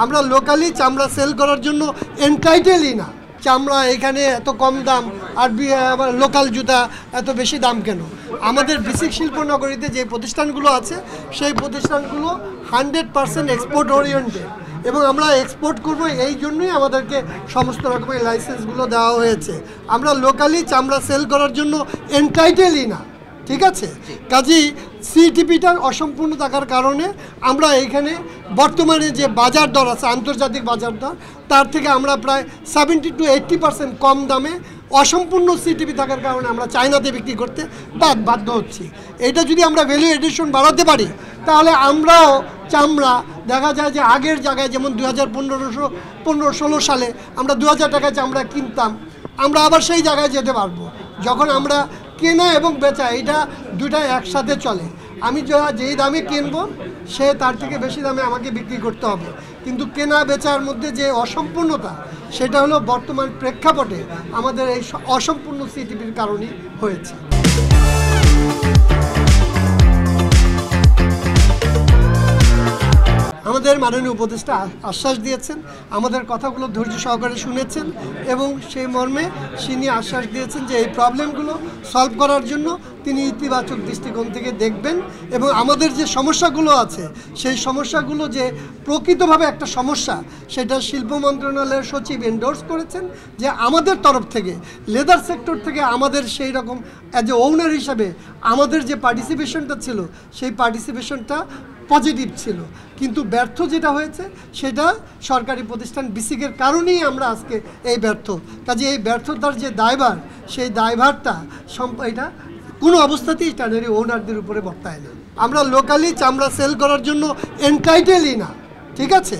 আমরা লোকালি চামড়া সেল করার জন্য এন্টাইটেলই না। চামড়া এখানে এত কম দাম আর লোকাল জুতা এত বেশি দাম কেন? আমাদের বিসিক শিল্পনগরীতে যে প্রতিষ্ঠানগুলো আছে সেই প্রতিষ্ঠানগুলো 100% এক্সপোর্ট ওরিয়েন্টেড এবং আমরা এক্সপোর্ট করব, এই জন্যই আমাদেরকে সমস্ত রকমের লাইসেন্সগুলো দেওয়া হয়েছে। আমরা লোকালি চামড়া সেল করার জন্য এন্টাইটেলই না, ঠিক আছে? কাজেই সিটিপিটার অসম্পূর্ণ থাকার কারণে আমরা এখানে বর্তমানে যে বাজার দর আছে, আন্তর্জাতিক বাজার দর, তার থেকে আমরা প্রায় 70 to 80% কম দামে অসম্পূর্ণ সিটিপি থাকার কারণে আমরা চায়নাতে বিক্রি করতে বাধ্য হচ্ছি। এটা যদি আমরা ভ্যালু এডিশন বাড়াতে পারি তাহলে আমরাও চামড়া দেখা যায় যে আগের জায়গায় যেমন 2015-16 সালে আমরা 2000 টাকায় চামড়া কিনতাম, আমরা আবার সেই জায়গায় যেতে পারবো যখন আমরা কেনা এবং বেচা এটা দুটাই একসাথে চলে। আমি যেই দামে কিনবো সে তার থেকে বেশি দামে আমাকে বিক্রি করতে হবে, কিন্তু কেনা বেচার মধ্যে যে অসম্পূর্ণতা সেটা হলো বর্তমান প্রেক্ষাপটে আমাদের এই অসম্পূর্ণ সিটিপির কারণেই হয়েছে। আমাদের মাননীয় উপদেষ্টা আশ্বাস দিয়েছেন, আমাদের কথাগুলো ধৈর্য সহকারে শুনেছেন এবং সেই মর্মে তিনি আশ্বাস দিয়েছেন যে এই প্রবলেমগুলো সলভ করার জন্য তিনি ইতিবাচক দৃষ্টিকোণ থেকে দেখবেন এবং আমাদের যে সমস্যাগুলো আছে সেই সমস্যাগুলো যে প্রকৃতভাবে একটা সমস্যা সেটা শিল্প মন্ত্রণালয়ের সচিব এন্ডোর্স করেছেন যে আমাদের তরফ থেকে লেদার সেক্টর থেকে আমাদের সেই রকম অ্যাজ এ ওনার হিসাবে আমাদের যে পার্টিসিপেশনটা ছিল সেই পার্টিসিপেশনটা পজিটিভ ছিল, কিন্তু ব্যর্থ যেটা হয়েছে সেটা সরকারি প্রতিষ্ঠান বিসিকের কারণেই আমরা আজকে এই ব্যর্থ। কাজে এই ব্যর্থতার যে দায়ভার সেই দায়ভারটা এটা কোনো অবস্থাতেই ট্যানারি ওনারদের উপরে বর্তায় না। আমরা লোকালি চামড়া সেল করার জন্য এন্টাইটেলই না, ঠিক আছে?